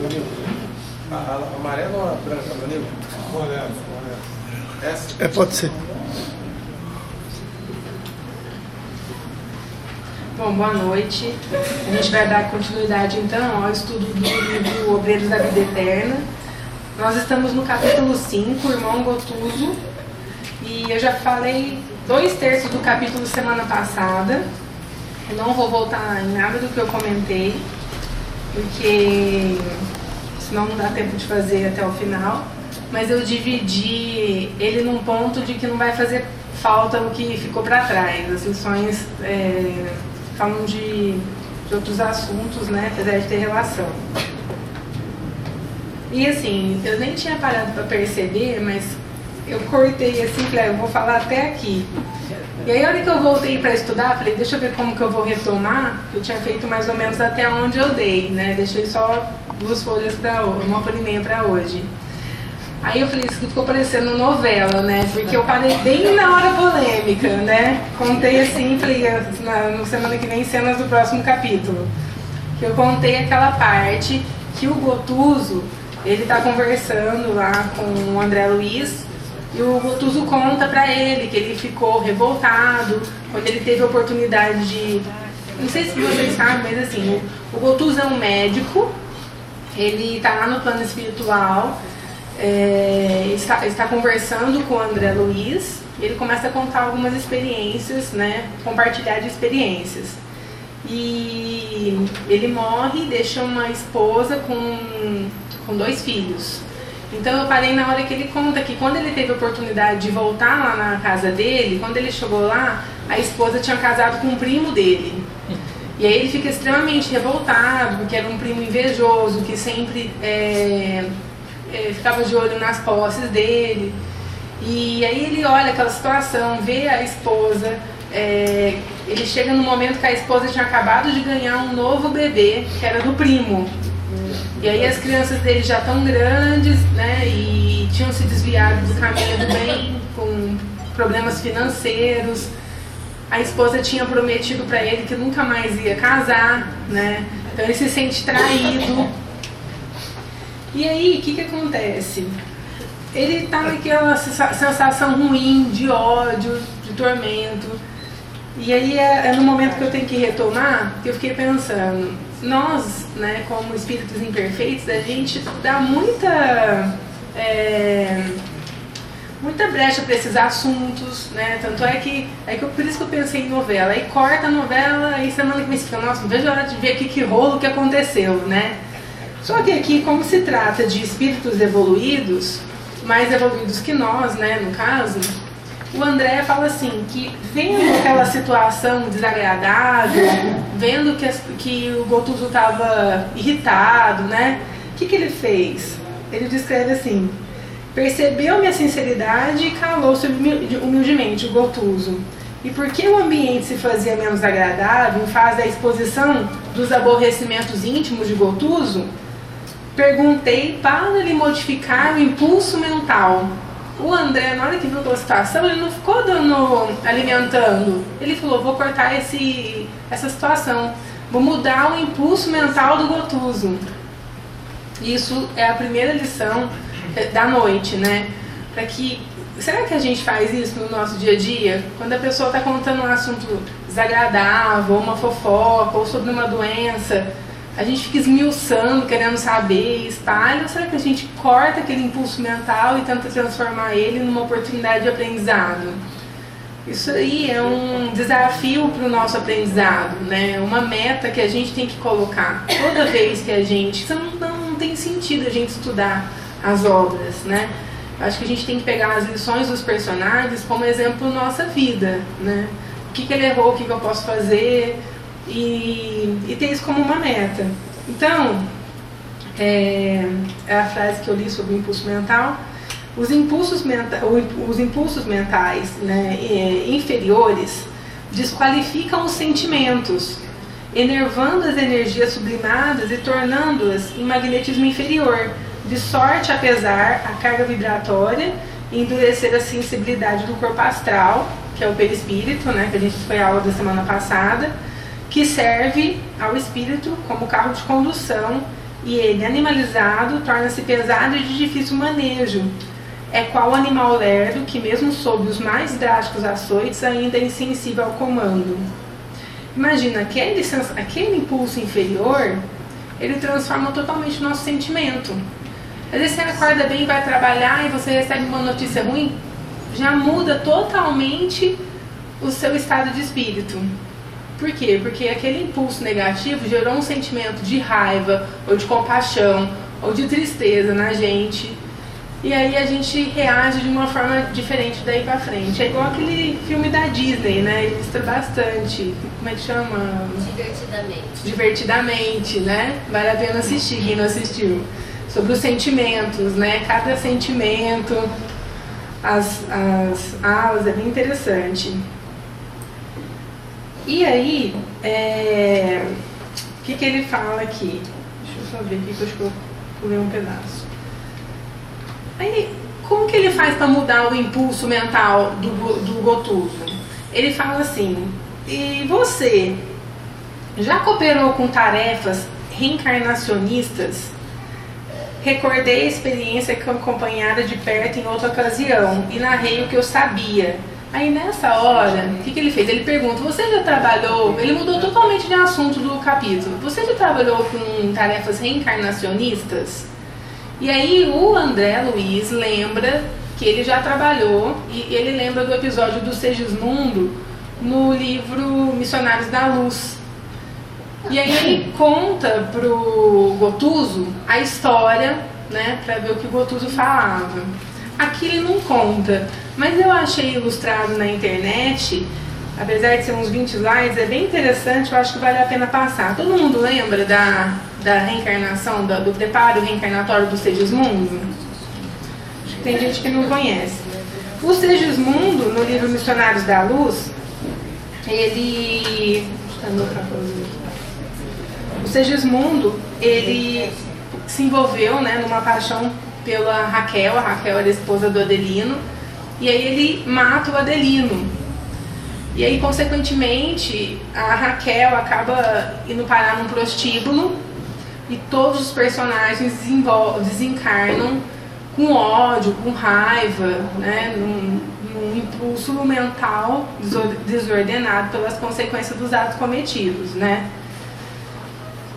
A amarela ou a branca, Danilo? Amarela. Essa? Pode ser. Bom, boa noite. A gente vai dar continuidade então ao estudo do livro Obreiros da Vida Eterna. Nós estamos no capítulo 5, Irmão Gotuso, e eu já falei 2/3 do capítulo semana passada. Eu não vou voltar em nada do que eu comentei, porque senão não dá tempo de fazer até o final. Mas eu dividi ele num ponto de que não vai fazer falta o que ficou para trás. As lições falam de outros assuntos, né, apesar de ter relação. E assim, eu nem tinha parado para perceber, mas eu cortei assim, falei, eu vou falar até aqui. E aí, a hora que eu voltei para estudar, falei, deixa eu ver como que eu vou retomar, que eu tinha feito mais ou menos até onde eu dei, né, deixei só 2 folhas para hoje, 1 folha e meia para hoje. Aí eu falei, isso ficou parecendo novela, né? Porque eu parei bem na hora polêmica, né? Contei assim, falei, na semana que vem, cenas do próximo capítulo. Que eu contei aquela parte que o Gotuso, ele tá conversando lá com o André Luiz, e o Gotuso conta pra ele que ele ficou revoltado quando ele teve a oportunidade de... Não sei se vocês sabem, mas assim, o Gotuso é um médico, ele tá lá no plano espiritual, está conversando com o André Luiz, e ele começa a contar algumas experiências, né, compartilhar de experiências. E ele morre e deixa uma esposa com 2 filhos. Então eu parei na hora que ele conta que quando ele teve a oportunidade de voltar lá na casa dele, quando ele chegou lá, a esposa tinha casado com um primo dele. E aí ele fica extremamente revoltado, porque era um primo invejoso, que sempre... ficava de olho nas posses dele. E aí ele olha aquela situação, vê a esposa, ele chega no momento que a esposa tinha acabado de ganhar um novo bebê, que era do primo. E aí as crianças dele já estão grandes, né, e tinham se desviado do caminho do bem, com problemas financeiros. A esposa tinha prometido para ele que nunca mais ia casar, né, então ele se sente traído. E aí, o que acontece? Ele tá naquela sensação ruim, de ódio, de tormento. E aí é no momento que eu tenho que retomar, que eu fiquei pensando, nós, né, como espíritos imperfeitos, a gente dá muita brecha para esses assuntos, né? Tanto é que por isso que eu pensei em novela. Aí corta a novela, aí semana que vem você fica, nossa, não vejo a hora de ver aqui que rolo que aconteceu, né? Só que aqui, como se trata de espíritos evoluídos, mais evoluídos que nós, né, no caso, o André fala assim, que vendo aquela situação desagradável, vendo que o Gotuso estava irritado, né, o que ele fez? Ele descreve assim, percebeu minha sinceridade e calou-se humildemente o Gotuso. E porque o ambiente se fazia menos agradável, em face da exposição dos aborrecimentos íntimos de Gotuso, perguntei para ele modificar o impulso mental. O André, na hora que viu aquela situação, ele não ficou alimentando. Ele falou, vou cortar essa situação. Vou mudar o impulso mental do Gotuso. Isso é a primeira lição da noite, né? Será que a gente faz isso no nosso dia a dia? Quando a pessoa está contando um assunto desagradável, uma fofoca, ou sobre uma doença, a gente fica esmiuçando, querendo saber, espalha, ou será que a gente corta aquele impulso mental e tenta transformar ele numa oportunidade de aprendizado? Isso aí é um desafio para o nosso aprendizado, né? Uma meta que a gente tem que colocar toda vez que a gente... Não tem sentido a gente estudar as obras, né? Acho que a gente tem que pegar as lições dos personagens como exemplo da nossa vida, né? O que ele errou, o que eu posso fazer... E ter isso como uma meta. Então, é a frase que eu li sobre o impulso mental. Os impulsos mentais, né, inferiores desqualificam os sentimentos, enervando as energias sublimadas e tornando-as em magnetismo inferior, de sorte a pesar a carga vibratória e endurecer a sensibilidade do corpo astral, que é o perispírito, né, que a gente foi a aula da semana passada, que serve ao espírito como carro de condução e ele, animalizado, torna-se pesado e de difícil manejo. É qual animal lerdo que, mesmo sob os mais drásticos açoites, ainda é insensível ao comando. Imagina, aquele impulso inferior, ele transforma totalmente o nosso sentimento. Às vezes você acorda bem, vai trabalhar e você recebe uma notícia ruim, já muda totalmente o seu estado de espírito. Por quê? Porque aquele impulso negativo gerou um sentimento de raiva, ou de compaixão, ou de tristeza na gente. E aí a gente reage de uma forma diferente daí pra frente. É igual aquele filme da Disney, né? Ilustra bastante. Como é que chama? Divertidamente. Divertidamente, né? Vale a pena assistir, quem não assistiu. Sobre os sentimentos, né? Cada sentimento, as alas, é bem interessante. E aí, o que ele fala aqui? Deixa eu só ver aqui, que eu acho que eu pulei um pedaço. Aí, como que ele faz para mudar o impulso mental do Gotuso? Ele fala assim: e você já cooperou com tarefas reencarnacionistas? Recordei a experiência que eu acompanhara de perto em outra ocasião e narrei o que eu sabia. Aí nessa hora, o que ele fez? Ele pergunta: você já trabalhou? Ele mudou totalmente de assunto do capítulo. Você já trabalhou com tarefas reencarnacionistas? E aí o André Luiz lembra que ele já trabalhou, e ele lembra do episódio do Segismundo no livro Missionários da Luz. E aí ele conta pro Gotuso a história, né, para ver o que o Gotuso falava. Aqui ele não conta, mas eu achei ilustrado na internet, apesar de ser uns 20 slides, é bem interessante, eu acho que vale a pena passar. Todo mundo lembra da reencarnação, do preparo reencarnatório do Segismundo? Acho que tem gente que não conhece. O Segismundo, no livro Missionários da Luz, ele... O Segismundo, ele se envolveu, né, numa paixão pela Raquel. A Raquel era a esposa do Adelino, e aí ele mata o Adelino. E aí, consequentemente, a Raquel acaba indo parar num prostíbulo e todos os personagens desencarnam com ódio, com raiva, né, num impulso mental desordenado pelas consequências dos atos cometidos, né.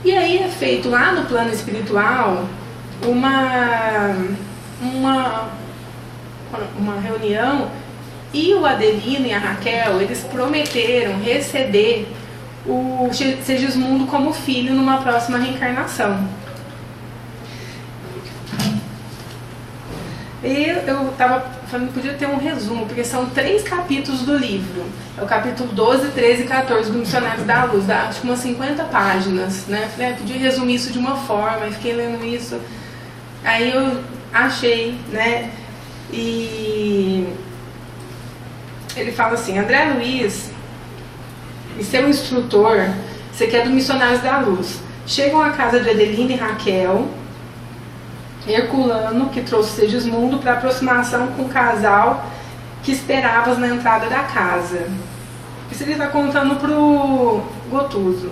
E aí é feito lá no plano espiritual uma reunião, e o Adelino e a Raquel, eles prometeram receber o Segismundo como filho numa próxima reencarnação. E eu estava falando que podia ter um resumo, porque são 3 capítulos do livro. É o capítulo 12, 13 e 14 do Missionários da Luz, dá acho que umas 50 páginas, né? Falei, podia resumir isso de uma forma, e fiquei lendo isso. Aí eu achei, né? E ele fala assim: André Luiz e seu instrutor, você que é do Missionários da Luz, chegam à casa de Adelina e Raquel. Herculano, que trouxe Segismundo para aproximação com o casal que esperavas na entrada da casa. Isso ele está contando para o Gotuso.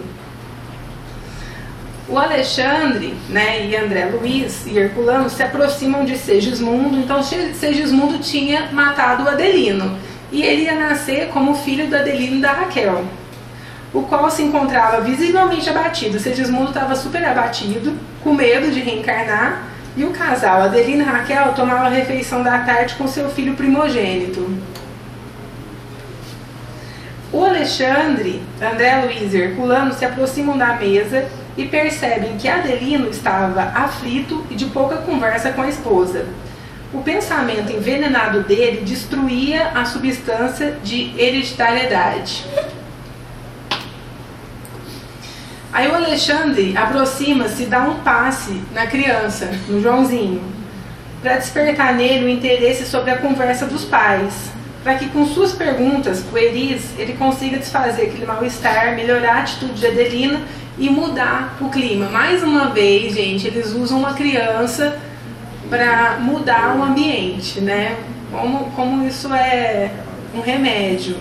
O Alexandre, né, e André Luiz e Herculano se aproximam de Segismundo. Então Segismundo tinha matado o Adelino e ele ia nascer como filho do Adelino e da Raquel, o qual se encontrava visivelmente abatido. Segismundo estava super abatido, com medo de reencarnar, e o casal, Adelino e Raquel, tomava a refeição da tarde com seu filho primogênito. O Alexandre, André Luiz e Herculano se aproximam da mesa e percebem que Adelino estava aflito e de pouca conversa com a esposa. O pensamento envenenado dele destruía a substância de hereditariedade. Aí o Alexandre aproxima-se e dá um passe na criança, no Joãozinho, para despertar nele o interesse sobre a conversa dos pais, para que com suas perguntas pueris ele consiga desfazer aquele mal-estar, melhorar a atitude de Adelina e mudar o clima. Mais uma vez, gente, eles usam uma criança para mudar o ambiente, né? Como isso é um remédio.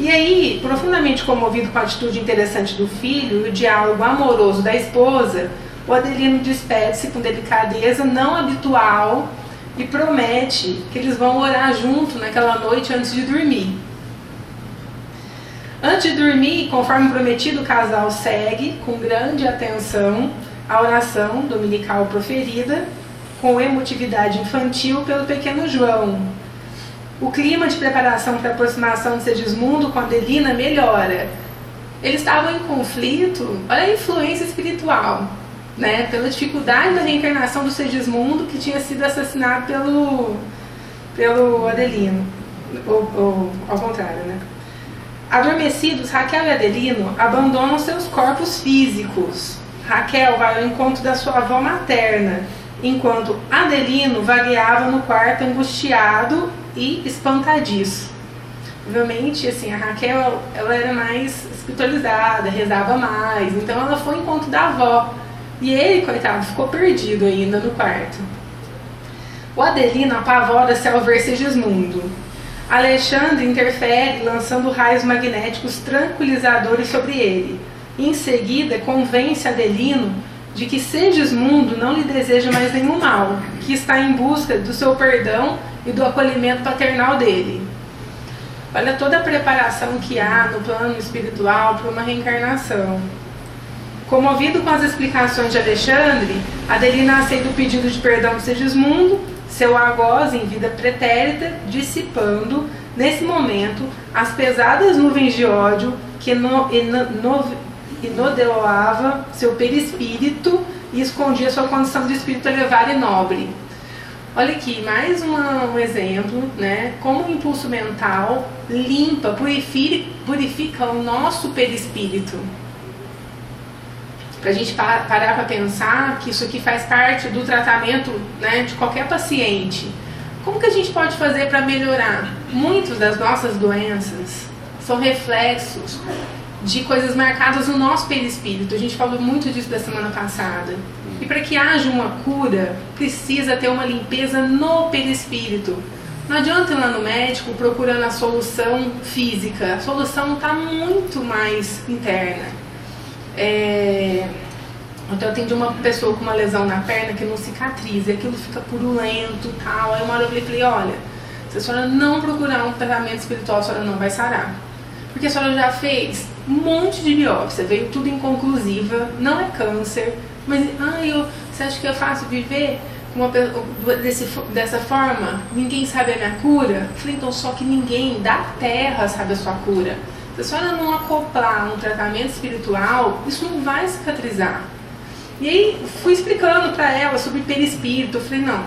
E aí, profundamente comovido com a atitude interessante do filho e o diálogo amoroso da esposa, o Adelino despede-se com delicadeza não habitual e promete que eles vão orar junto naquela noite antes de dormir. Antes de dormir, conforme prometido, o casal segue com grande atenção a oração dominical proferida com emotividade infantil pelo pequeno João. O clima de preparação para a aproximação de Segismundo com Adelina melhora. Eles estavam em conflito, olha a influência espiritual, né? Pela dificuldade da reencarnação do Segismundo, que tinha sido assassinado pelo Adelino, ou ao contrário, né? Adormecidos, Raquel e Adelino abandonam seus corpos físicos. Raquel vai ao encontro da sua avó materna, enquanto Adelino vagueava no quarto angustiado e espantadiço. Obviamente, assim, a Raquel, ela era mais espiritualizada, rezava mais, então ela foi ao encontro da avó. E ele, coitado, ficou perdido ainda no quarto. O Adelino apavora-se ao ver Segismundo. Alexandre interfere, lançando raios magnéticos tranquilizadores sobre ele. Em seguida, convence Adelino de que Segismundo não lhe deseja mais nenhum mal, que está em busca do seu perdão e do acolhimento paternal dele. Olha toda a preparação que há no plano espiritual para uma reencarnação. Comovido com as explicações de Alexandre, Adelino aceita o pedido de perdão de Segismundo, seu algoz em vida pretérita, dissipando, nesse momento, as pesadas nuvens de ódio que inodeloava seu perispírito e escondia sua condição de espírito elevado e nobre. Olha aqui, mais um exemplo, né? Como o impulso mental limpa, purifica o nosso perispírito. Para a gente parar para pensar que isso aqui faz parte do tratamento, né, de qualquer paciente. Como que a gente pode fazer para melhorar? Muitas das nossas doenças são reflexos de coisas marcadas no nosso perispírito. A gente falou muito disso da semana passada. E para que haja uma cura, precisa ter uma limpeza no perispírito. Não adianta ir lá no médico procurando a solução física. A solução está muito mais interna. Então eu atendi uma pessoa com uma lesão na perna que não cicatriza, e aquilo fica purulento e tal. Aí uma hora eu falei, olha, se a senhora não procurar um tratamento espiritual, a senhora não vai sarar. Porque a senhora já fez um monte de biópsia, veio tudo inconclusiva, não é câncer, mas você acha que é fácil viver dessa forma? Ninguém sabe a minha cura? Eu falei, então só que ninguém da terra sabe a sua cura. Se a senhora não acoplar um tratamento espiritual, isso não vai cicatrizar. E aí fui explicando para ela sobre perispírito. Eu falei, não,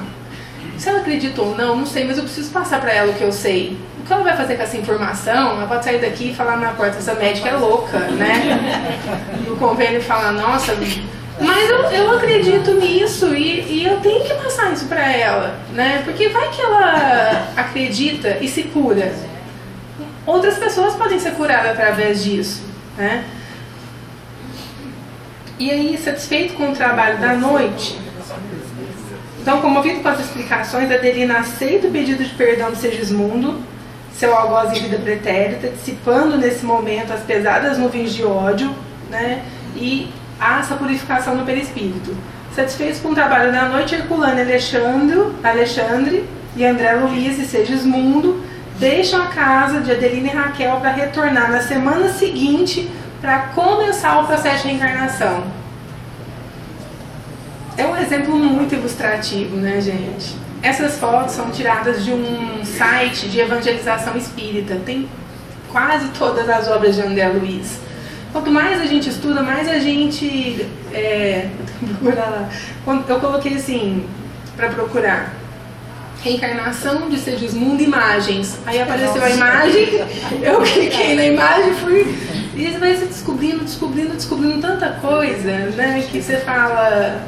se ela acredita ou não sei, mas eu preciso passar para ela o que eu sei. O que ela vai fazer com essa informação? Ela pode sair daqui e falar na porta, essa médica é louca, né? No convênio e falar, nossa, mas eu acredito nisso e eu tenho que passar isso para ela, né? Porque vai que ela acredita e se cura. Outras pessoas podem ser curadas através disso, né? E aí, satisfeito com o trabalho da noite, então, comovido com as explicações, Adelina aceita o pedido de perdão de Segismundo, seu algoz em vida pretérita, dissipando nesse momento as pesadas nuvens de ódio, né? E há essa purificação no perispírito. Satisfeitos com o trabalho da noite, Herculano Alexandre e André Luiz e Segismundo deixam a casa de Adelina e Raquel para retornar na semana seguinte para começar o processo de reencarnação. É um exemplo muito ilustrativo, né, gente? Essas fotos são tiradas de um site de evangelização espírita. Tem quase todas as obras de André Luiz. Quanto mais a gente estuda, mais a gente... procura lá. Eu coloquei assim, para procurar. Reencarnação de Segismundo, imagens. Aí apareceu a imagem, eu cliquei na imagem, fui... E você vai se descobrindo tanta coisa, né? Que você fala...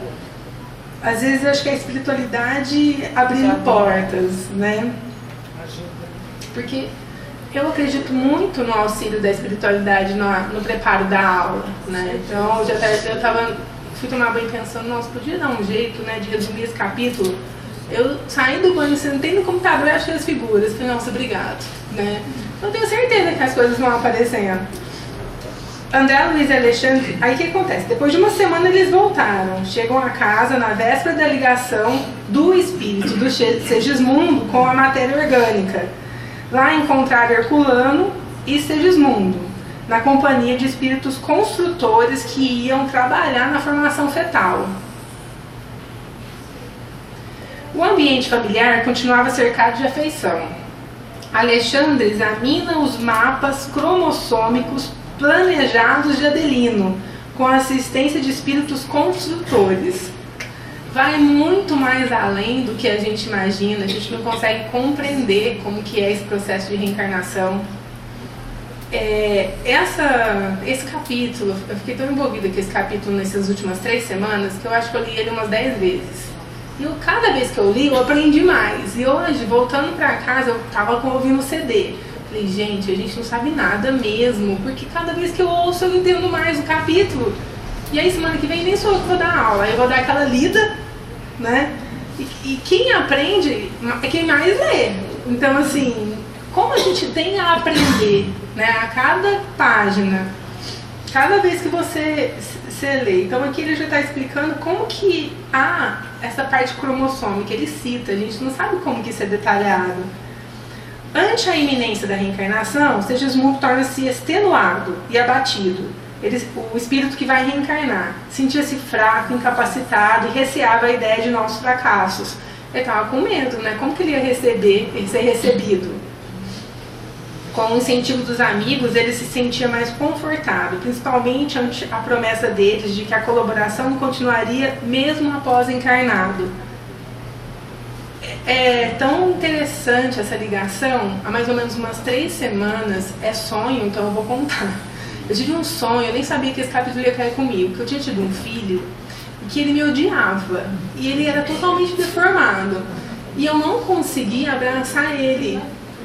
Às vezes eu acho que a espiritualidade abrindo portas, né? Porque eu acredito muito no auxílio da espiritualidade no preparo da aula, né? Então eu fui tomar banho pensando, nossa, podia dar um jeito, né, de resumir esse capítulo. Eu saí do banho, sentei no computador e achei as figuras. Falei, nossa, obrigado, né? Eu tenho certeza que as coisas vão aparecendo. André, Luiz e Alexandre, aí o que acontece? Depois de uma semana eles voltaram, chegam a casa na véspera da ligação do espírito do Segismundo com a matéria orgânica. Lá encontraram Herculano e Segismundo, na companhia de espíritos construtores que iam trabalhar na formação fetal. O ambiente familiar continuava cercado de afeição. Alexandre examina os mapas cromossômicos planejados de Adelino, com a assistência de espíritos construtores. Vai muito mais além do que a gente imagina, a gente não consegue compreender como que é esse processo de reencarnação. Esse capítulo, eu fiquei tão envolvida com esse capítulo nessas últimas 3 semanas, que eu acho que eu li ele umas 10 vezes. E cada vez que eu li, eu aprendi mais. E hoje, voltando pra casa, eu tava ouvindo o CD. Falei, gente, a gente não sabe nada mesmo, porque cada vez que eu ouço, eu entendo mais o capítulo. E aí, semana que vem, nem sou eu que vou dar aula. Eu vou dar aquela lida, né? E quem aprende é quem mais lê. Então, assim, como a gente tem a aprender, né? A cada página, cada vez que você lê. Então, aqui ele já está explicando como que essa parte cromossômica, ele cita, a gente não sabe como que isso é detalhado. Ante a iminência da reencarnação, Segismundo torna-se extenuado e abatido. O espírito que vai reencarnar sentia-se fraco, incapacitado e receava a ideia de novos fracassos. Ele estava com medo, né? Como que ele ia ser recebido? Com o incentivo dos amigos, ele se sentia mais confortável, principalmente ante a promessa deles de que a colaboração continuaria mesmo após encarnado. É tão interessante essa ligação, há mais ou menos umas 3 semanas, é sonho, então eu vou contar. Eu tive um sonho, eu nem sabia que esse capítulo ia cair comigo, que eu tinha tido um filho e que ele me odiava, e ele era totalmente deformado, e eu não conseguia abraçar ele.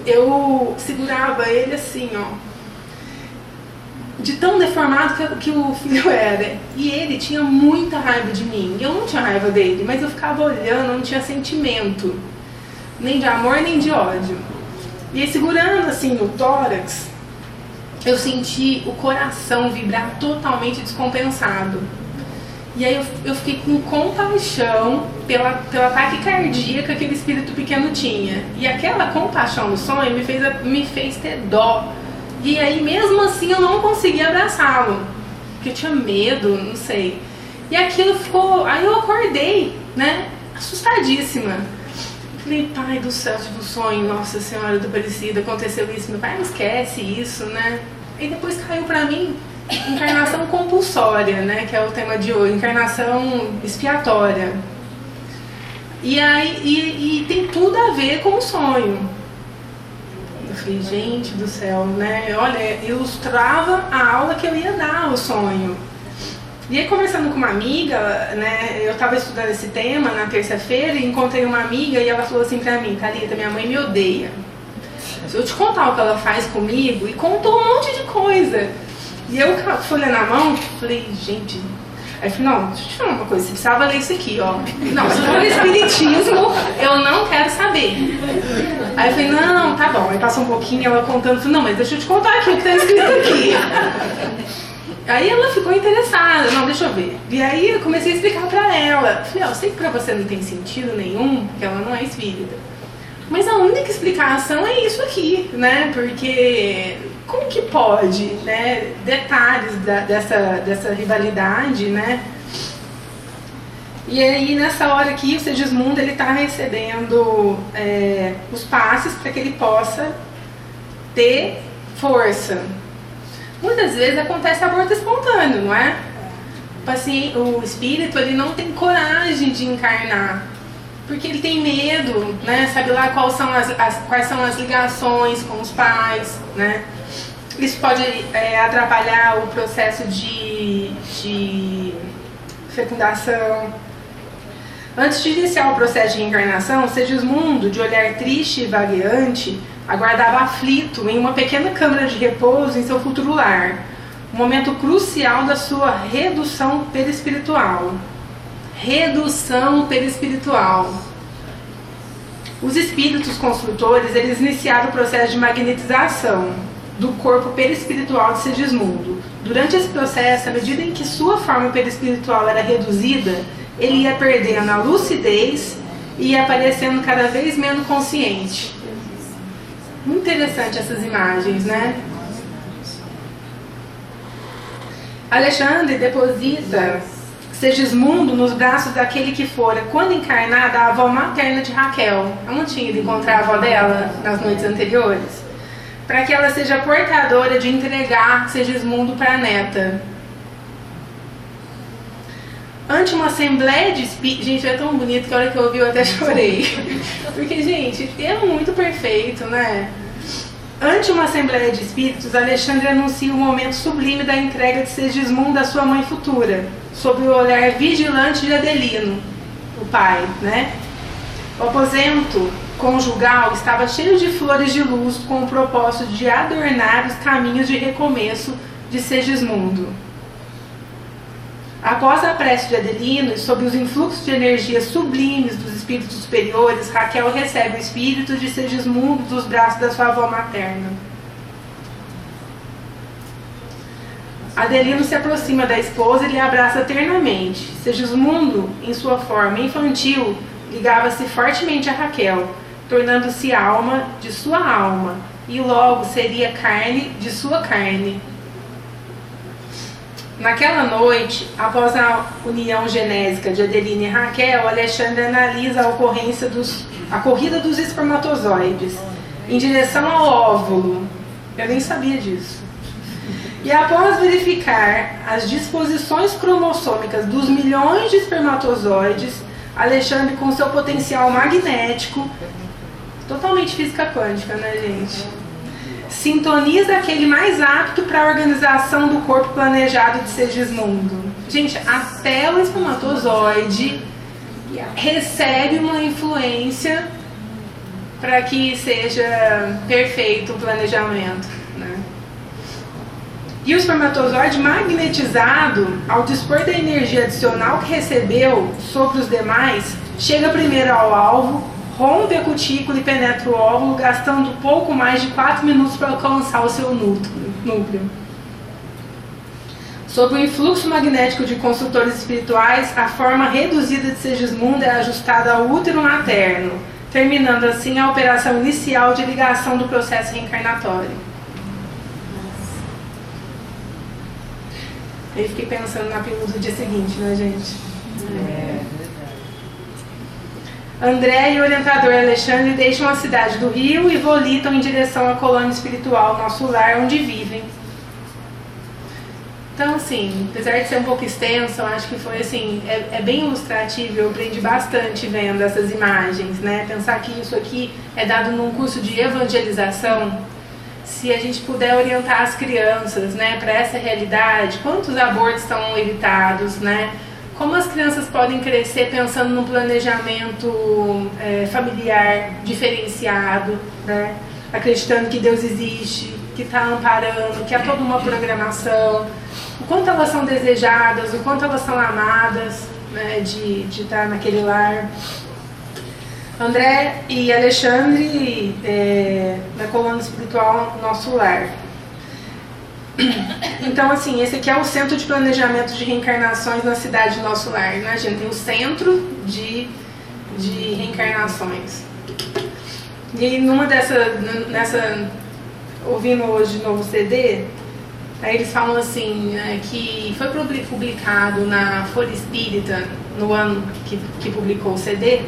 Eu segurava ele assim, ó, de tão deformado que o filho era. E ele tinha muita raiva de mim. Eu não tinha raiva dele, mas eu ficava olhando, não tinha sentimento, nem de amor, nem de ódio. E aí, segurando assim no tórax, eu senti o coração vibrar totalmente descompensado. E aí eu fiquei com compaixão pela taquicardia que aquele espírito pequeno tinha. E aquela compaixão no sonho me fez ter dó. E aí mesmo assim eu não conseguia abraçá-lo, porque eu tinha medo, não sei. E aquilo ficou... Aí eu acordei, né, assustadíssima. Falei, pai do céu, tive um sonho, Nossa Senhora do Aparecida, aconteceu isso. Meu pai, não esquece isso, né? E depois caiu pra mim encarnação compulsória, né, que é o tema de hoje, encarnação expiatória. E aí tem tudo a ver com o sonho. Eu falei, gente do céu, né? Olha, ilustrava a aula que eu ia dar, o sonho. E aí, conversando com uma amiga, né, eu estava estudando esse tema na terça-feira e encontrei uma amiga e ela falou assim pra mim, Thalita, minha mãe me odeia. Se eu te contar o que ela faz comigo, e contou um monte de coisa. E eu folhando na mão, falei, gente... Aí eu falei, não, deixa eu te falar uma coisa, você precisava ler isso aqui, ó. Não, se for espiritismo, eu não quero saber. Aí eu falei, não, tá bom. Aí passou um pouquinho, ela contando, falei, não, mas deixa eu te contar aqui o que tá escrito aqui. Aí ela ficou interessada, não, deixa eu ver. E aí eu comecei a explicar pra ela. Falei, ó, eu sei que pra você não tem sentido nenhum, porque ela não é espírita. Mas a única explicação é isso aqui, né? Porque como que pode, né? Detalhes dessa rivalidade, né? E aí nessa hora aqui o Segismundo ele está recebendo os passes para que ele possa ter força. Muitas vezes acontece aborto espontâneo, não é? O espírito ele não tem coragem de encarnar. Porque ele tem medo, né? Sabe lá quais são as ligações com os pais, né? Isso pode atrapalhar o processo de fecundação. Antes de iniciar o processo de reencarnação, Segismundo, de olhar triste e vagueante, aguardava aflito em uma pequena câmara de repouso em seu futuro lar. Um momento crucial da sua redução perispiritual. Redução perispiritual. Os espíritos construtores, eles iniciaram o processo de magnetização do corpo perispiritual de Segismundo, Durante esse processo, à medida em que sua forma perispiritual era reduzida, ele ia perdendo a lucidez e ia aparecendo cada vez menos consciente. Muito interessante essas imagens, né? Alexandre deposita Segismundo nos braços daquele que fora, quando encarnada, a avó materna de Raquel. Ela não tinha ido encontrar a avó dela nas noites anteriores? Para que ela seja portadora de entregar Segismundo para a neta. Ante uma assembleia de espíritos... Gente, é tão bonito que a hora que eu ouvi eu até chorei. Porque, gente, é muito perfeito, né? Ante uma assembleia de espíritos, Alexandre anuncia o momento sublime da entrega de Segismundo à sua mãe futura, sob o olhar vigilante de Adelino, o pai, né? O aposento conjugal estava cheio de flores de luz com o propósito de adornar os caminhos de recomeço de Segismundo. Após a prece de Adelino e sob os influxos de energias sublimes dos espíritos superiores, Raquel recebe o espírito de Segismundo dos braços da sua avó materna. Adelino se aproxima da esposa e lhe abraça ternamente. Segismundo, em sua forma infantil, ligava-se fortemente a Raquel, tornando-se alma de sua alma, e logo seria carne de sua carne. Naquela noite, após a união genésica de Adelino e Raquel, Alexandre analisa a corrida dos espermatozoides em direção ao óvulo. Eu nem sabia disso. E após verificar as disposições cromossômicas dos milhões de espermatozoides, Alexandre, com seu potencial magnético, totalmente física quântica, né, gente? Sintoniza aquele mais apto para a organização do corpo planejado de Segismundo. Gente, até o espermatozoide recebe uma influência para que seja perfeito o planejamento, né? E o espermatozoide magnetizado, ao dispor da energia adicional que recebeu sobre os demais, chega primeiro ao alvo, rompe a cutícula e penetra o óvulo, gastando pouco mais de 4 minutos para alcançar o seu núcleo. Sob o influxo magnético de consultores espirituais, a forma reduzida de Segismundo é ajustada ao útero materno, terminando assim a operação inicial de ligação do processo reencarnatório. Eu fiquei pensando na pergunta do dia seguinte, né, gente? André e o orientador Alexandre deixam a cidade do Rio e volitam em direção à colônia espiritual, nosso lar, onde vivem. Então, assim, apesar de ser um pouco extenso, eu acho que foi assim, é bem ilustrativo, eu aprendi bastante vendo essas imagens, né? Pensar que isso aqui é dado num curso de evangelização, se a gente puder orientar as crianças, né, para essa realidade, quantos abortos estão evitados, né? Como as crianças podem crescer pensando num planejamento familiar diferenciado, né? Acreditando que Deus existe, que está amparando, que há toda uma programação, o quanto elas são desejadas, o quanto elas são amadas, né, de estar naquele lar. André e Alexandre, na colônia espiritual Nosso Lar. Então, assim, esse aqui é o centro de planejamento de reencarnações na cidade Nosso Lar. Imagina, tem o centro de reencarnações. E aí, ouvindo hoje de novo o CD, aí eles falam assim, que foi publicado na Folha Espírita, no ano que publicou o CD,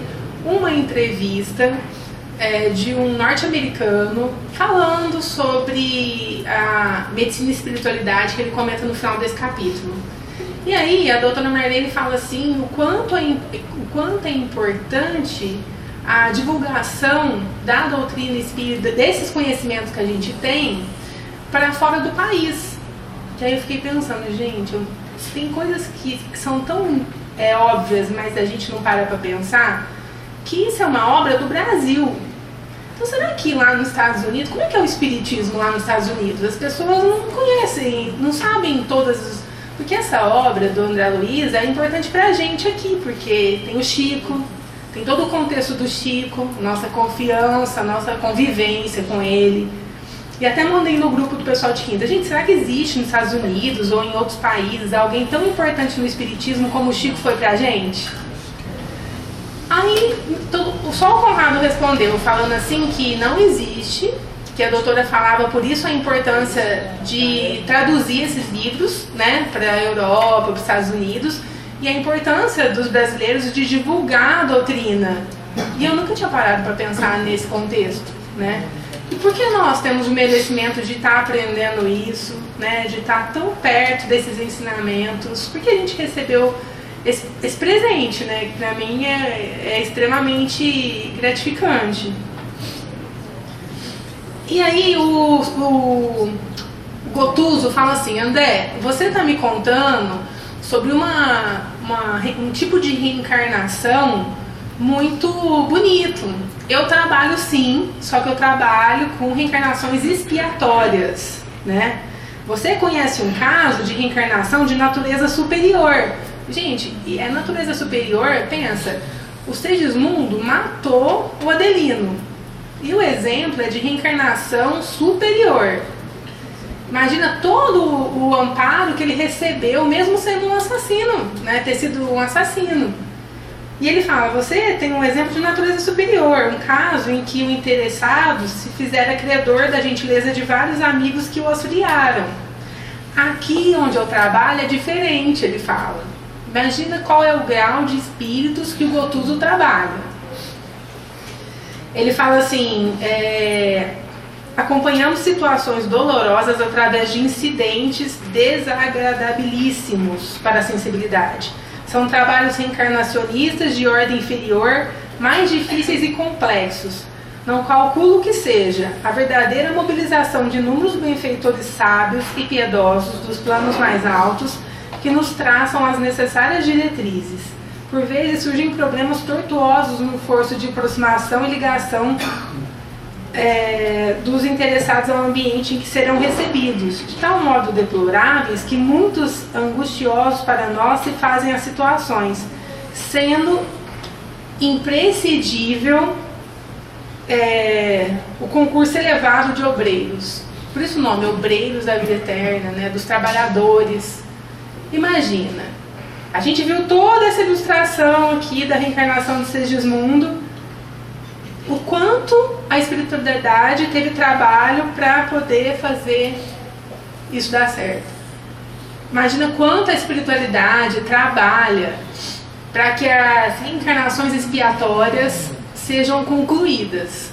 uma entrevista de um norte-americano falando sobre a medicina e espiritualidade, que ele comenta no final desse capítulo. E aí a doutora Marlene fala assim, o quanto é importante a divulgação da doutrina espírita, desses conhecimentos que a gente tem, para fora do país. E aí eu fiquei pensando, gente, tem coisas que são tão óbvias, mas a gente não para pensar, que isso é uma obra do Brasil. Então será que lá nos Estados Unidos, como é que é o espiritismo lá nos Estados Unidos? As pessoas não conhecem, não sabem todas. Porque essa obra do André Luiz é importante pra gente aqui, porque tem o Chico, tem todo o contexto do Chico, nossa confiança, nossa convivência com ele. E até mandei no grupo do pessoal de Quinta. Gente, será que existe nos Estados Unidos ou em outros países alguém tão importante no espiritismo como o Chico foi pra gente? Aí, só o Conrado respondeu, falando assim que não existe, que a doutora falava, por isso a importância de traduzir esses livros, né, para a Europa, para os Estados Unidos, e a importância dos brasileiros de divulgar a doutrina. E eu nunca tinha parado para pensar nesse contexto, né? E por que nós temos o merecimento de estar aprendendo isso, né, de estar tão perto desses ensinamentos? Por que a gente recebeu esse presente, né, que para mim é extremamente gratificante? E aí o Gotuso fala assim: André, você está me contando sobre um tipo de reencarnação muito bonito. Eu trabalho sim, só que eu trabalho com reencarnações expiatórias, né? Você conhece um caso de reencarnação de natureza superior? Gente, e é natureza superior, pensa, o Segismundo matou o Adelino. E o exemplo é de reencarnação superior. Imagina todo o amparo que ele recebeu, mesmo sendo um assassino, né? Ter sido um assassino. E ele fala, você tem um exemplo de natureza superior, um caso em que o interessado se fizera credor da gentileza de vários amigos que o auxiliaram. Aqui onde eu trabalho é diferente, ele fala. Imagina qual é o grau de espíritos que o Gotuso trabalha. Ele fala assim, acompanhamos situações dolorosas através de incidentes desagradabilíssimos para a sensibilidade. São trabalhos reencarnacionistas de ordem inferior, mais difíceis e complexos. Não calculo que seja a verdadeira mobilização de inúmeros benfeitores sábios e piedosos dos planos mais altos que nos traçam as necessárias diretrizes. Por vezes surgem problemas tortuosos no esforço de aproximação e ligação dos interessados ao ambiente em que serão recebidos, de tal modo deploráveis que muitos angustiosos para nós se fazem as situações, sendo imprescindível o concurso elevado de obreiros. Por isso o nome, obreiros da vida eterna, né, dos trabalhadores. Imagina, a gente viu toda essa ilustração aqui da reencarnação de Segismundo, o quanto a espiritualidade teve trabalho para poder fazer isso dar certo. Imagina quanto a espiritualidade trabalha para que as reencarnações expiatórias sejam concluídas.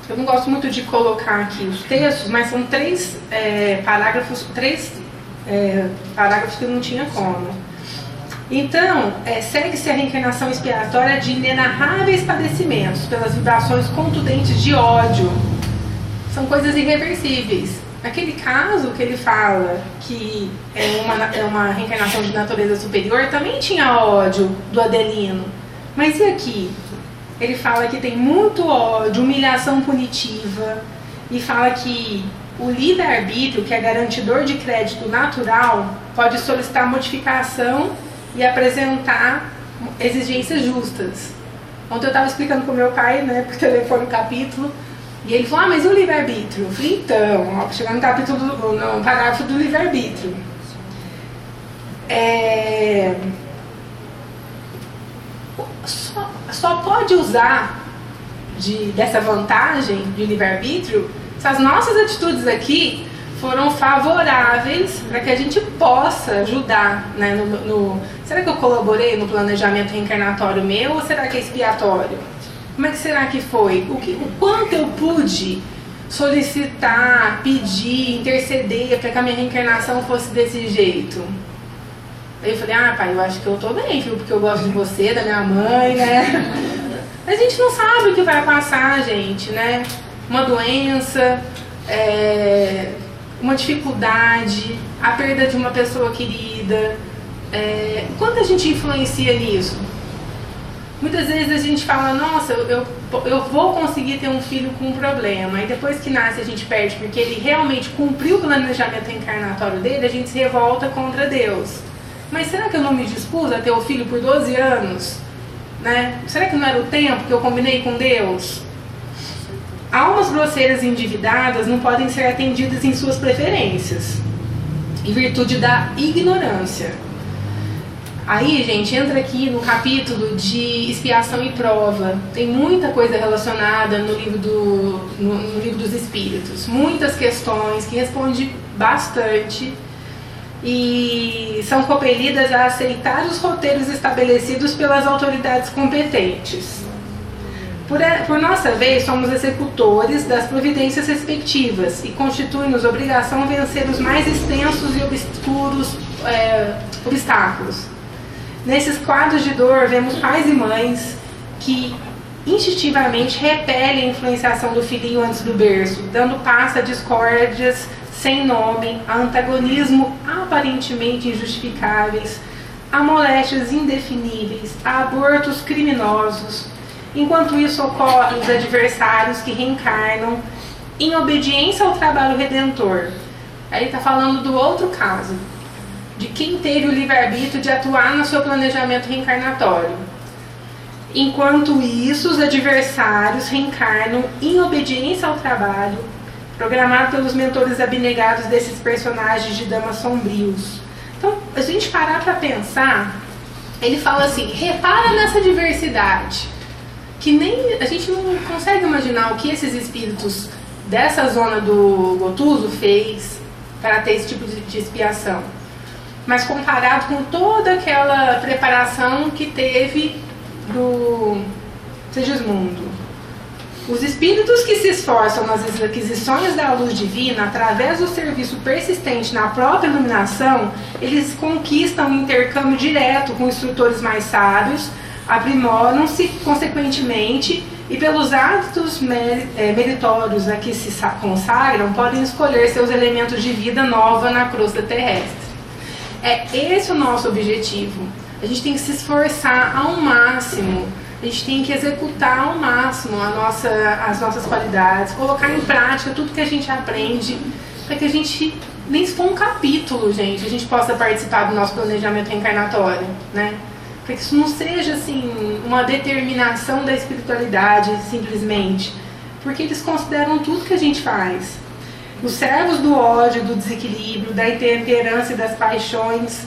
Eu não gosto muito de colocar aqui os textos, mas são três parágrafos que não tinha como. Então, segue-se a reencarnação expiatória de inenarráveis padecimentos pelas vibrações contundentes de ódio. São coisas irreversíveis. Naquele caso que ele fala que é uma reencarnação de natureza superior, também tinha ódio do Adelino. Mas e aqui? Ele fala que tem muito ódio, humilhação punitiva, e fala que o livre-arbítrio, que é garantidor de crédito natural, pode solicitar modificação e apresentar exigências justas. Ontem eu estava explicando para o meu pai, né, por telefone o capítulo, e ele falou, mas e o livre-arbítrio? Eu falei, então, chegando no capítulo, no parágrafo do livre-arbítrio. Só pode usar dessa vantagem de livre-arbítrio se as nossas atitudes aqui foram favoráveis para que a gente possa ajudar, né, será que eu colaborei no planejamento reencarnatório meu ou será que é expiatório? Como é que será que foi? O quanto eu pude solicitar, pedir, interceder para que a minha reencarnação fosse desse jeito? Aí eu falei, pai, eu acho que eu tô bem, viu? Porque eu gosto de você, da minha mãe, né? A gente não sabe o que vai passar, gente, né? Uma doença, uma dificuldade, a perda de uma pessoa querida. O quanto a gente influencia nisso? Muitas vezes a gente fala, nossa, eu vou conseguir ter um filho com um problema. E depois que nasce a gente perde, porque ele realmente cumpriu o planejamento reencarnatório dele, a gente se revolta contra Deus. Mas será que eu não me dispus a ter o filho por 12 anos? Né? Será que não era o tempo que eu combinei com Deus? Almas grosseiras e endividadas não podem ser atendidas em suas preferências, em virtude da ignorância. Aí, gente, entra aqui no capítulo de expiação e prova. Tem muita coisa relacionada no livro, no livro dos Espíritos. Muitas questões que responde bastante e são compelidas a aceitar os roteiros estabelecidos pelas autoridades competentes. Por nossa vez, somos executores das providências respectivas e constitui-nos obrigação vencer os mais extensos e obscuros obstáculos. Nesses quadros de dor, vemos pais e mães que instintivamente repelem a influenciação do filhinho antes do berço, dando passo a discórdias sem nome, a antagonismo aparentemente injustificáveis, a moléstias indefiníveis, a abortos criminosos. Enquanto isso, ocorrem os adversários que reencarnam em obediência ao trabalho redentor. Aí está falando do outro caso, de quem teve o livre-arbítrio de atuar no seu planejamento reencarnatório. Enquanto isso, os adversários reencarnam em obediência ao trabalho programado pelos mentores abnegados desses personagens de damas sombrios. Então, a gente parar para pensar, ele fala assim, repara nessa diversidade, que nem a gente não consegue imaginar o que esses espíritos dessa zona do Gotuso fez para ter esse tipo de expiação. Mas comparado com toda aquela preparação que teve do Segismundo. Os espíritos que se esforçam nas aquisições da luz divina, através do serviço persistente na própria iluminação, eles conquistam um intercâmbio direto com instrutores mais sábios, aprimoram-se consequentemente e pelos hábitos meritórios a que se consagram, podem escolher seus elementos de vida nova na crosta terrestre. É esse o nosso objetivo. A gente tem que se esforçar ao máximo, a gente tem que executar ao máximo as nossas qualidades, colocar em prática tudo que a gente aprende, para que a gente, nem se for um capítulo, gente, a gente possa participar do nosso planejamento reencarnatório, né? Para que isso não seja assim uma determinação da espiritualidade simplesmente, porque eles consideram tudo que a gente faz. Os servos do ódio, do desequilíbrio, da intemperança e das paixões,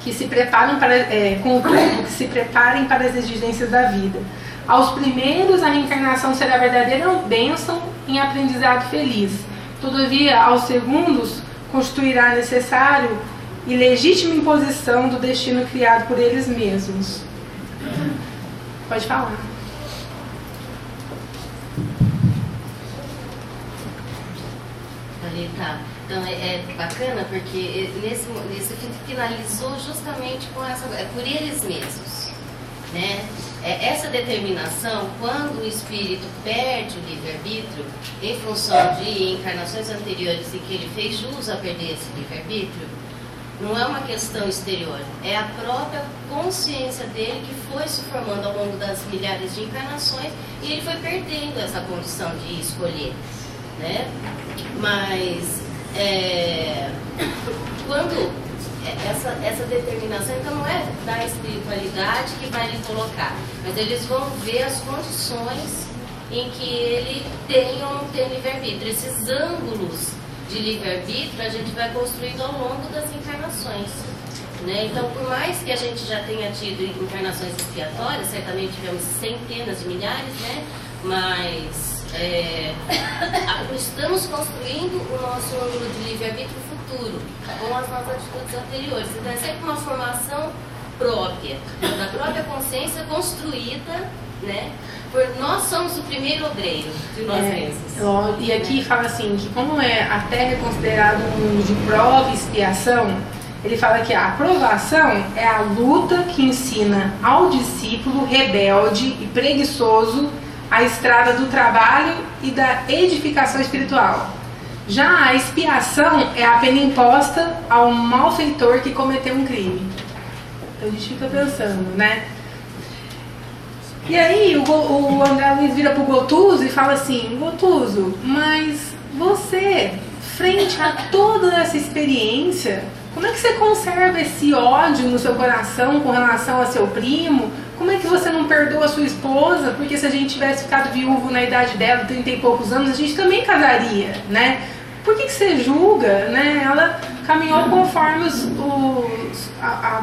que se preparam que se preparem para as exigências da vida. Aos primeiros, a reencarnação será verdadeira bênção em aprendizado feliz. Todavia, aos segundos, constituirá necessário e legítima imposição do destino criado por eles mesmos. Pode falar. Tá. Então é bacana porque nesse finalizou justamente com por eles mesmos, né? Essa determinação, quando o espírito perde o livre-arbítrio em função de encarnações anteriores em que ele fez jus a perder esse livre-arbítrio, não é uma questão exterior, é a própria consciência dele que foi se formando ao longo das milhares de encarnações e ele foi perdendo essa condição de escolher, né? Mas quando essa determinação, então não é da espiritualidade que vai lhe colocar, mas eles vão ver as condições em que ele tem ou não tem livre-arbítrio. Esses ângulos de livre-arbítrio a gente vai construindo ao longo das encarnações, né? Então, por mais que a gente já tenha tido encarnações expiatórias, certamente tivemos centenas de milhares, né? Mas estamos construindo o nosso ângulo de livre-arbítrio futuro com as nossas atitudes anteriores. Então é sempre uma formação própria, da própria consciência construída, né? Nós somos o primeiro obreiro de nós mesmos. E aqui fala assim, que como a Terra é considerada um mundo de prova e expiação, ele fala que a aprovação é a luta que ensina ao discípulo rebelde e preguiçoso a estrada do trabalho e da edificação espiritual. Já a expiação é a pena imposta ao malfeitor que cometeu um crime. Então a gente fica pensando, né? E aí o André Luiz vira pro Gotuso e fala assim: Gotuso, mas você, frente a toda essa experiência, Como é que você conserva esse ódio no seu coração com relação a seu primo? Como é que você não perdoa a sua esposa? Porque se a gente tivesse ficado viúvo na idade dela, 30 e poucos anos, a gente também casaria, né? Por que você julga, né? Ela caminhou conforme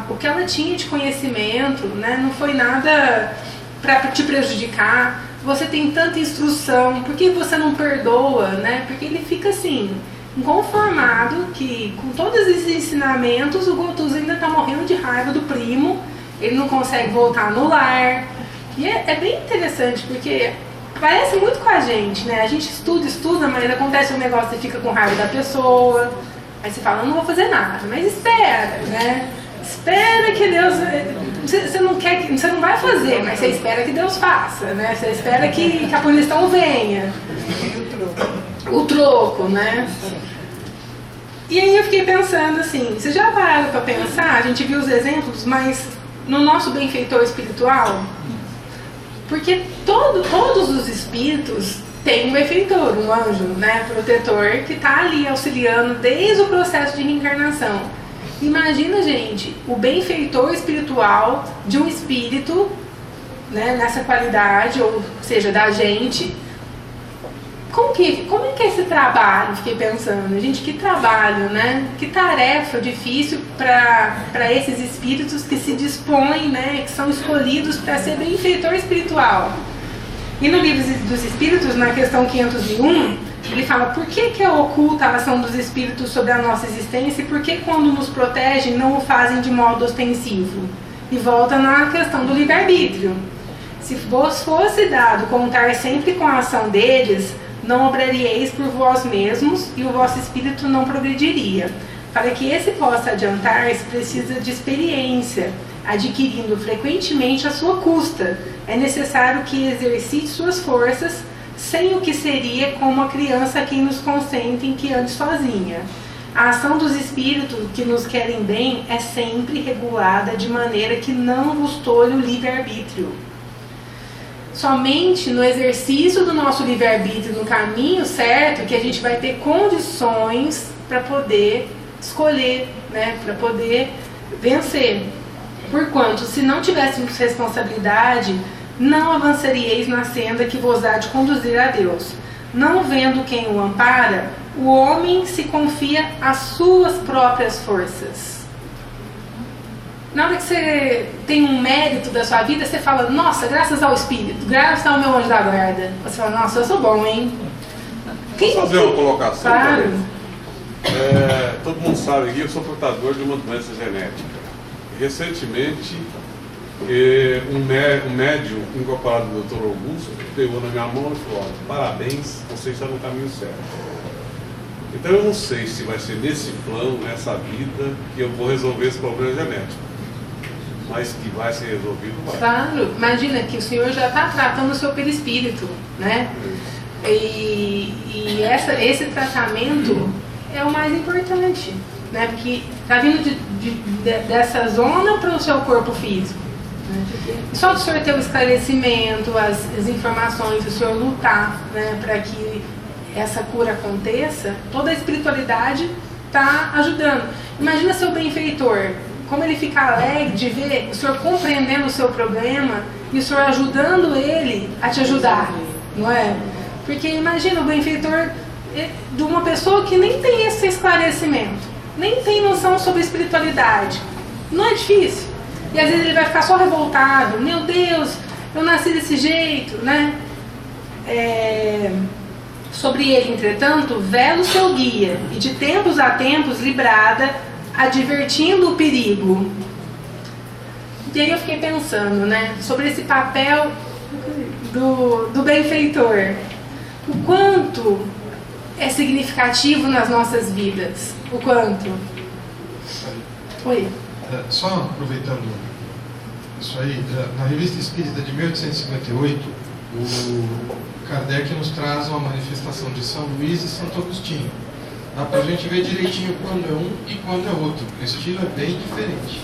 o que ela tinha de conhecimento, né? Não foi nada para te prejudicar. Você tem tanta instrução, por que você não perdoa, né? Porque ele fica assim, inconformado que com todos esses ensinamentos o Gotuso ainda está morrendo de raiva do primo, ele não consegue voltar no lar. E é bem interessante, porque parece muito com a gente, né? A gente estuda, mas acontece um negócio, você fica com raiva da pessoa, aí você fala, não vou fazer nada, mas espera, né? Espera que Deus... Você não vai fazer, mas você espera que Deus faça, né? Você espera que a punição venha. O troco, né? E aí eu fiquei pensando assim, vocês já pararam para pensar? A gente viu os exemplos, mas no nosso benfeitor espiritual, porque todos os espíritos têm um benfeitor, um anjo, né, protetor, que está ali auxiliando desde o processo de reencarnação. Imagina, gente, o benfeitor espiritual de um espírito, né, nessa qualidade, ou seja, da gente. Como é que é esse trabalho? Fiquei pensando, gente, que trabalho, né? Que tarefa difícil para esses espíritos que se dispõem, né? Que são escolhidos para ser benfeitor espiritual. E no Livro dos Espíritos, na questão 501, ele fala por que é oculta a ação dos espíritos sobre a nossa existência e por que quando nos protegem não o fazem de modo ostensivo. E volta na questão do livre-arbítrio. Se vos fosse dado contar sempre com a ação deles, não obrarieis por vós mesmos e o vosso espírito não progrediria. Para que esse possa adiantar-se, precisa de experiência, adquirindo frequentemente a sua custa. É necessário que exercite suas forças, sem o que seria como a criança a quem nos consentem que ande sozinha. A ação dos espíritos que nos querem bem é sempre regulada de maneira que não vos tolhe o livre-arbítrio. Somente no exercício do nosso livre-arbítrio, no caminho certo, que a gente vai ter condições para poder escolher, né, para poder vencer. Porquanto, se não tivéssemos responsabilidade, não avançaríeis na senda que vos há de conduzir a Deus. Não vendo quem o ampara, o homem se confia às suas próprias forças. Na hora que você tem um mérito da sua vida, você fala, nossa, graças ao Espírito, graças ao meu anjo da guarda. Você fala, nossa, eu sou bom, hein? Vou fazer uma colocação. Claro. Todo mundo sabe que eu sou portador de uma doença genética. Recentemente, um médium incorporado do Dr. Augusto pegou na minha mão e falou, olha, parabéns, você está no caminho certo. Então eu não sei se vai ser nesse plano, nessa vida, que eu vou resolver esse problema genético. Mas que vai ser resolvido, vai. Claro, imagina que o Senhor já está tratando o seu perispírito, né? E esse tratamento é o mais importante, né? Porque está vindo dessa zona para o seu corpo físico. Né? Só do Senhor ter o esclarecimento, as informações, o Senhor lutar, né, para que essa cura aconteça, toda a espiritualidade está ajudando. Imagina seu benfeitor, como ele fica alegre de ver o Senhor compreendendo o seu problema e o Senhor ajudando ele a te ajudar, não é? Porque imagina o benfeitor de uma pessoa que nem tem esse esclarecimento, nem tem noção sobre espiritualidade. Não é difícil. E às vezes ele vai ficar só revoltado, meu Deus, eu nasci desse jeito, né? Sobre ele, entretanto, vela o seu guia, e de tempos a tempos librada, advertindo o perigo. E aí eu fiquei pensando, né, sobre esse papel do benfeitor. O quanto é significativo nas nossas vidas. O quanto. Oi. Só aproveitando isso aí, na Revista Espírita de 1858, o Kardec nos traz uma manifestação de São Luís e Santo Agostinho. Dá pra gente ver direitinho quando é um e quando é outro. O estilo é bem diferente.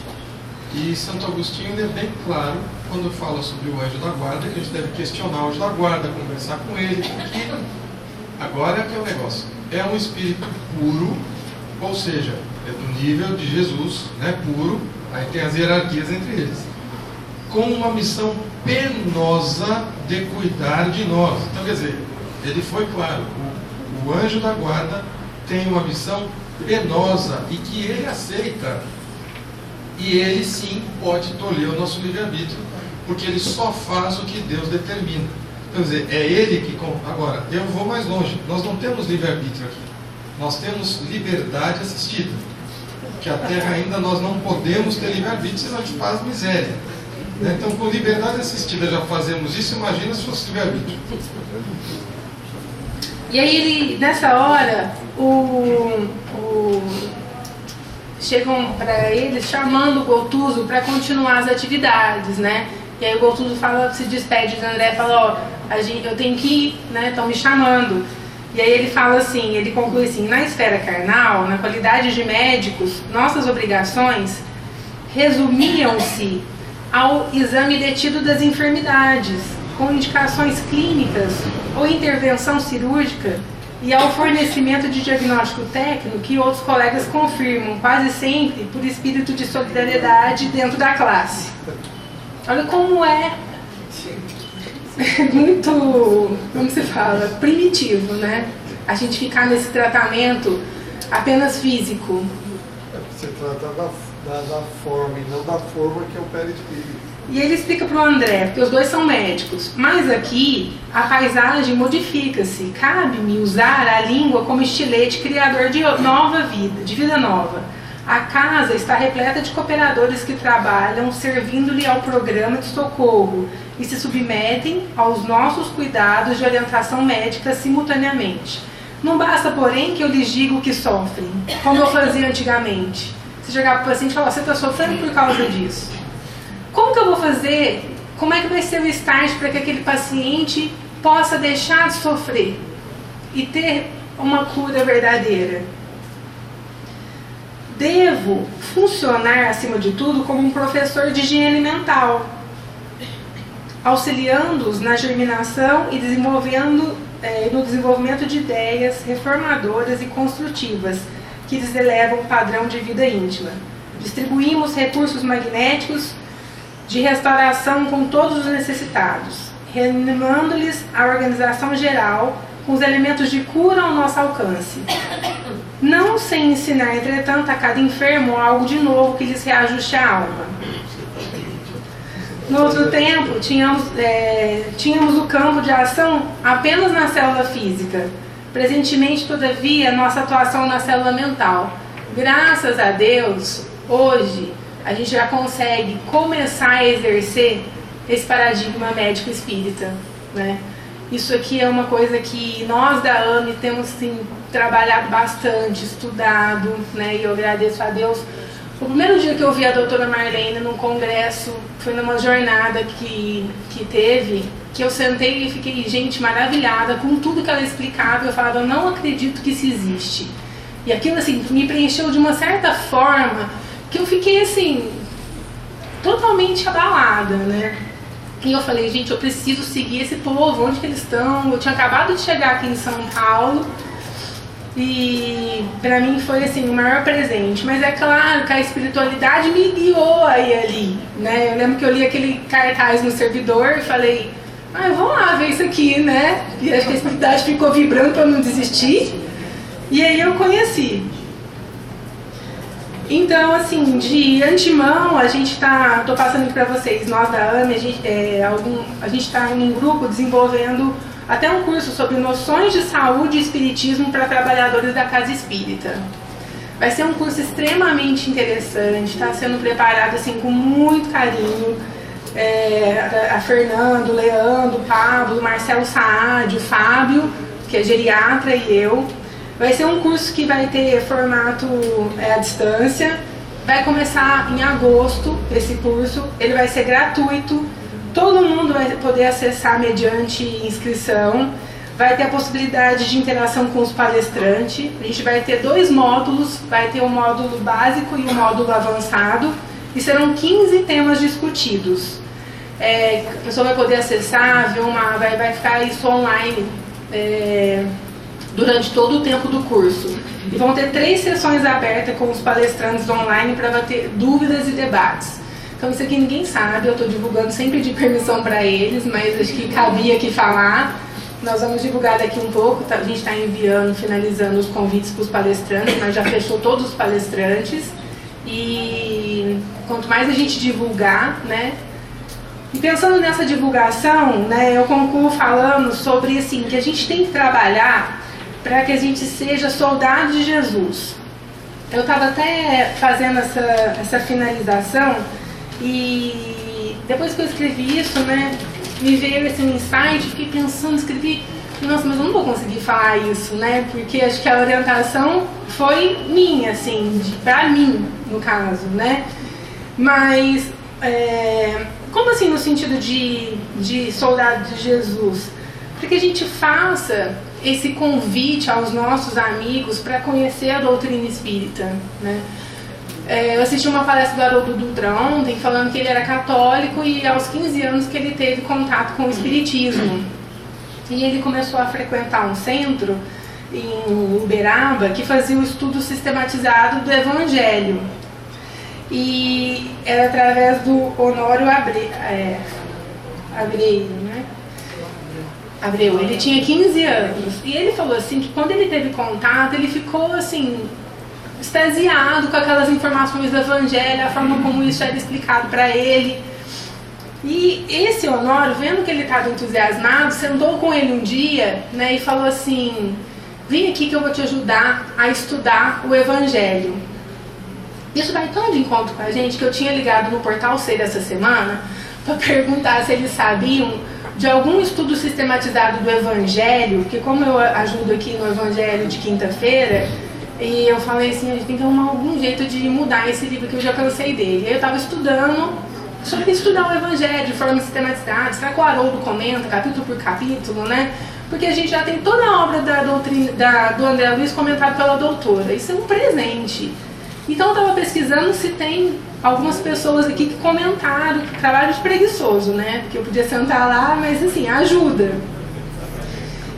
E Santo Agostinho é bem claro quando fala sobre o anjo da guarda, que a gente deve questionar o anjo da guarda, conversar com ele, porque agora é que é o negócio. É um espírito puro, ou seja, é do nível de Jesus, né, puro, aí tem as hierarquias entre eles, com uma missão penosa de cuidar de nós. Então, quer dizer, ele foi claro, o anjo da guarda tem uma missão penosa e que ele aceita. E ele sim pode tolher o nosso livre-arbítrio, porque ele só faz o que Deus determina. Então, quer dizer, é ele que... Agora, eu vou mais longe. Nós não temos livre-arbítrio aqui. Nós temos liberdade assistida. Que a Terra ainda nós não podemos ter livre-arbítrio, senão a gente faz miséria. Né? Então, com liberdade assistida já fazemos isso, imagina se fosse livre-arbítrio. E aí, ele, nessa hora, chegam para ele chamando o Gotuso para continuar as atividades, né? E aí o Gotuso se despede de André e fala, eu tenho que ir, né? Estão me chamando. E aí ele fala assim, ele conclui assim, na esfera carnal, na qualidade de médicos, nossas obrigações resumiam-se ao exame detido das enfermidades, com indicações clínicas ou intervenção cirúrgica, e ao fornecimento de diagnóstico técnico que outros colegas confirmam, quase sempre por espírito de solidariedade dentro da classe. Olha como é muito, como se fala, primitivo, né? A gente ficar nesse tratamento apenas físico. Você trata da forma e não da forma que é o perispírito. E ele explica para o André, porque os dois são médicos, mas aqui a paisagem modifica-se. Cabe-me usar a língua como estilete criador de nova vida, de vida nova. A casa está repleta de cooperadores que trabalham servindo-lhe ao programa de socorro e se submetem aos nossos cuidados de orientação médica simultaneamente. Não basta, porém, que eu lhes diga o que sofrem, como eu fazia antigamente. Se chegar para o paciente e falar, você está sofrendo por causa disso. Como que eu vou fazer? Como é que vai ser o start para que aquele paciente possa deixar de sofrer e ter uma cura verdadeira? Devo funcionar, acima de tudo, como um professor de higiene mental, auxiliando-os na germinação e no desenvolvimento de ideias reformadoras e construtivas que lhes elevam o padrão de vida íntima. Distribuímos recursos magnéticos de restauração com todos os necessitados, reanimando-lhes a organização geral com os elementos de cura ao nosso alcance. Não sem ensinar, entretanto, a cada enfermo algo de novo que lhes reajuste a alma. No outro tempo, tínhamos o campo de ação apenas na célula física. Presentemente, todavia, nossa atuação na célula mental. Graças a Deus, hoje, a gente já consegue começar a exercer esse paradigma médico-espírita, né? Isso aqui é uma coisa que nós da AME temos sim, trabalhado bastante, estudado, né? E eu agradeço a Deus. O primeiro dia que eu vi a doutora Marlene num congresso, foi numa jornada que teve, que eu sentei e fiquei, gente, maravilhada com tudo que ela explicava. Eu falava, eu não acredito que isso existe. E aquilo, assim, me preencheu de uma certa forma que eu fiquei, assim, totalmente abalada, né? E eu falei, gente, eu preciso seguir esse povo, onde que eles estão? Eu tinha acabado de chegar aqui em São Paulo e pra mim foi, assim, o maior presente. Mas é claro que a espiritualidade me guiou aí ali, né? Eu lembro que eu li aquele cartaz no servidor e falei, vamos lá ver isso aqui, né? E acho que a espiritualidade ficou vibrando pra eu não desistir. E aí eu conheci. Então, assim, de antemão, tô passando aqui para vocês, nós da AME, a gente está em um grupo desenvolvendo até um curso sobre noções de saúde e espiritismo para trabalhadores da casa espírita. Vai ser um curso extremamente interessante, está sendo preparado assim com muito carinho. A Fernando, o Leandro, o Pablo, o Marcelo Saad, o Fábio, que é geriatra, e eu. Vai ser um curso que vai ter formato à distância, vai começar em agosto esse curso, ele vai ser gratuito, todo mundo vai poder acessar mediante inscrição, vai ter a possibilidade de interação com os palestrantes, a gente vai ter 2 módulos, vai ter o módulo básico e o módulo avançado, e serão 15 temas discutidos. A pessoa vai poder acessar, vai ficar isso online, durante todo o tempo do curso. E vão ter 3 sessões abertas com os palestrantes online para bater dúvidas e debates. Então isso aqui ninguém sabe, eu estou divulgando sem pedir permissão para eles, mas acho que cabia aqui falar. Nós vamos divulgar daqui um pouco, a gente está enviando, finalizando os convites para os palestrantes, mas já fechou todos os palestrantes. E quanto mais a gente divulgar, né? E pensando nessa divulgação, né, eu concluo falando sobre assim, que a gente tem que trabalhar para que a gente seja soldado de Jesus. Eu estava até fazendo essa finalização e depois que eu escrevi isso, né, me veio esse insight, fiquei pensando, escrevi, nossa, mas eu não vou conseguir falar isso, né, porque acho que a orientação foi minha, assim, para mim, no caso, né, mas como assim no sentido de soldado de Jesus? Para que a gente faça esse convite aos nossos amigos para conhecer a doutrina espírita, né? Eu assisti uma palestra do Haroldo Dutra ontem falando que ele era católico e aos 15 anos que ele teve contato com o espiritismo. E ele começou a frequentar um centro em Uberaba que fazia o estudo sistematizado do Evangelho. E era através do Honório Abreu, né? Abreu, ele tinha 15 anos. E ele falou assim que quando ele teve contato, ele ficou assim, extasiado com aquelas informações do Evangelho, a forma como isso era explicado para ele. E esse Honório, vendo que ele estava entusiasmado, sentou com ele um dia, né, e falou assim: vem aqui que eu vou te ajudar a estudar o Evangelho. Isso vai tão de encontro com a gente que eu tinha ligado no Portal Ser essa semana para perguntar se eles sabiam de algum estudo sistematizado do Evangelho, que como eu ajudo aqui no Evangelho de quinta-feira, e eu falei assim, a gente tem que arrumar algum jeito de mudar esse livro que eu já cansei dele. E aí eu estava estudando sobre estudar o Evangelho de forma sistematizada, será que o Haroldo comenta capítulo por capítulo, né? Porque a gente já tem toda a obra da doutrina, do André Luiz comentada pela doutora, isso é um presente. Então eu estava pesquisando se tem algumas pessoas aqui que comentaram, trabalho de preguiçoso, né? Porque eu podia sentar lá, mas assim, ajuda.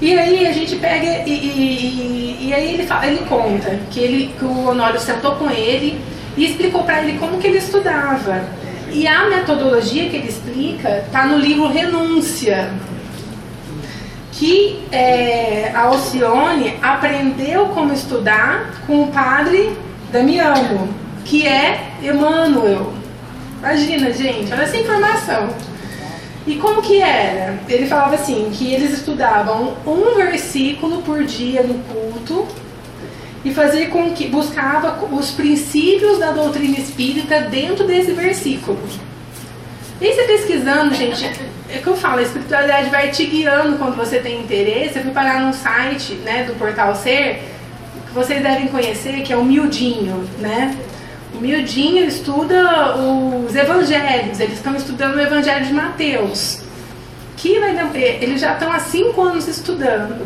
E aí a gente pega e aí ele conta que o Honório sentou com ele e explicou para ele como que ele estudava. E a metodologia que ele explica está no livro Renúncia, que a Alcione aprendeu como estudar com o padre Damiano, que é Emmanuel. Imagina, gente, olha essa informação. E como que era? Ele falava assim, que eles estudavam um versículo por dia no culto e fazia com que buscava os princípios da doutrina espírita dentro desse versículo. E você pesquisando, gente, é que eu falo, a espiritualidade vai te guiando quando você tem interesse. Eu fui parar num site, né, do Portal Ser, que vocês devem conhecer, que é o Miudinho, né? O Miudinho estuda os evangelhos, eles estão estudando o Evangelho de Mateus, que eles já estão há 5 anos estudando.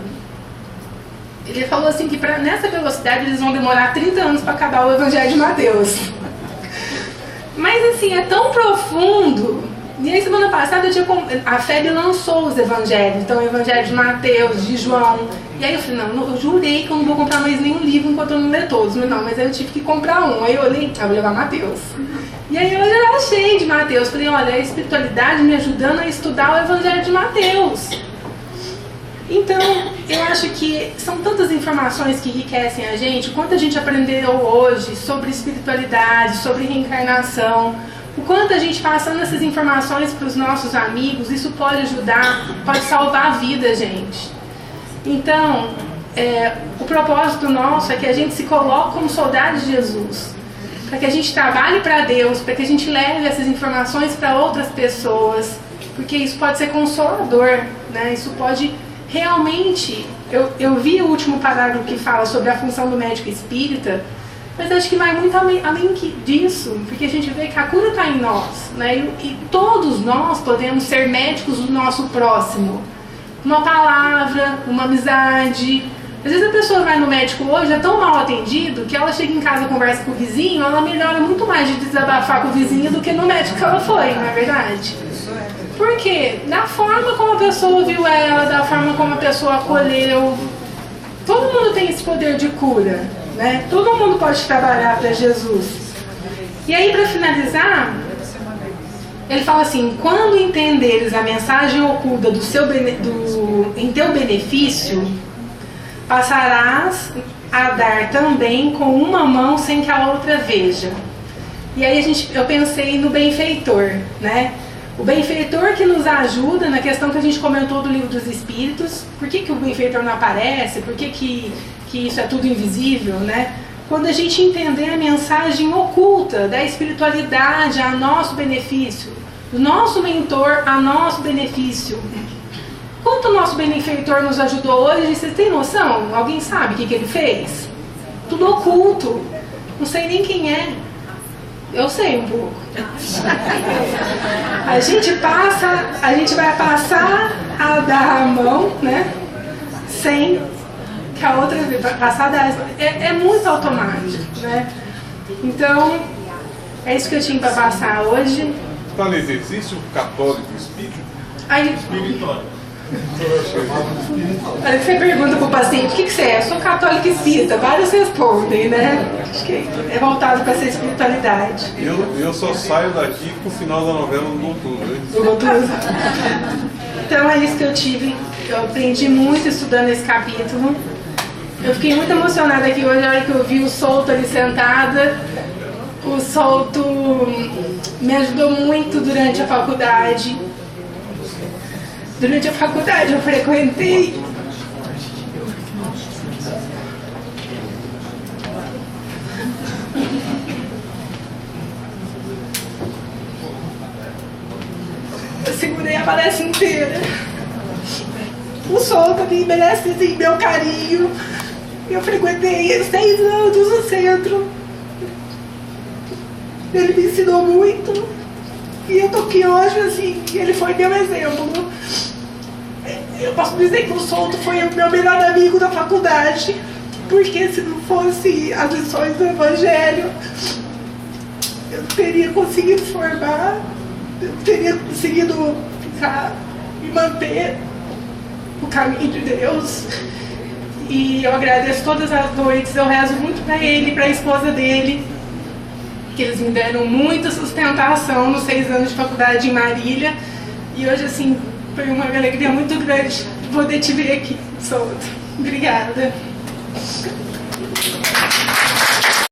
Ele falou assim que nessa velocidade eles vão demorar 30 anos para acabar o Evangelho de Mateus. Mas assim, é tão profundo. E aí semana passada a FEB lançou os evangelhos, então o Evangelho de Mateus, de João. E aí eu falei, não, eu jurei que eu não vou comprar mais nenhum livro enquanto eu não ler todos. Mas aí eu tive que comprar um. Aí eu olhei, vou levar Mateus. E aí eu já achei de Mateus. Falei, olha, a espiritualidade me ajudando a estudar o Evangelho de Mateus. Então, eu acho que são tantas informações que enriquecem a gente, o quanto a gente aprendeu hoje sobre espiritualidade, sobre reencarnação, o quanto a gente passando essas informações para os nossos amigos, isso pode ajudar, pode salvar a vida, gente. Então, o propósito nosso é que a gente se coloque como soldado de Jesus, para que a gente trabalhe para Deus, para que a gente leve essas informações para outras pessoas, porque isso pode ser consolador, né? Isso pode realmente... Eu vi o último parágrafo que fala sobre a função do médico espírita, mas acho que vai muito além disso, porque a gente vê que a cura está em nós, né? E todos nós podemos ser médicos do nosso próximo. Uma palavra, uma amizade. Às vezes a pessoa vai no médico hoje, é tão mal atendido, que ela chega em casa e conversa com o vizinho, ela melhora muito mais de desabafar com o vizinho do que no médico que ela foi, não é verdade? Por quê? Da forma como a pessoa viu ela, da forma como a pessoa acolheu. todo mundo tem esse poder de cura, né? Todo mundo pode trabalhar para Jesus. E aí, para finalizar, ele fala assim: quando entenderes a mensagem oculta em teu benefício, passarás a dar também com uma mão sem que a outra veja. E aí eu pensei no benfeitor, né? O benfeitor que nos ajuda na questão que a gente comentou do Livro dos Espíritos. Por que o benfeitor não aparece? Por que isso é tudo invisível, né? Quando a gente entender a mensagem oculta da espiritualidade a nosso benefício, do nosso mentor a nosso benefício. Quanto o nosso benfeitor nos ajudou hoje, vocês têm noção? Alguém sabe o que ele fez? Tudo oculto. Não sei nem quem é. Eu sei um pouco. A gente vai passar a dar a mão, né? Sem que a outra vai passar a dar. É muito automático, né? Então, é isso que eu tinha para passar hoje. Thalita, existe um católico espírita? Espiritual. Aí você pergunta pro paciente: o que você é? Eu sou católico espírita. Vários respondem, né? Acho que é voltado para essa espiritualidade. Eu só saio daqui com o final da novela do Doutor. Então é isso que eu tive. Eu aprendi muito estudando esse capítulo. Eu fiquei muito emocionada aqui hoje, a hora que eu vi o Souto ali sentada. O Souto me ajudou muito durante a faculdade. Durante a faculdade eu frequentei eu segurei a palestra inteira. O Souto me merece assim, meu carinho. Eu frequentei 6 anos no centro. Ele me ensinou muito. E eu tô aqui hoje, assim, ele foi meu exemplo. Eu posso dizer que o Souto foi o meu melhor amigo da faculdade, porque se não fosse as lições do Evangelho, eu não teria conseguido formar, eu não teria conseguido me manter no caminho de Deus. E eu agradeço todas as noites, eu rezo muito para ele e para a esposa dele, que eles me deram muita sustentação nos 6 anos de faculdade em Marília. E hoje, assim, foi uma alegria muito grande poder te ver aqui, Souto. Obrigada.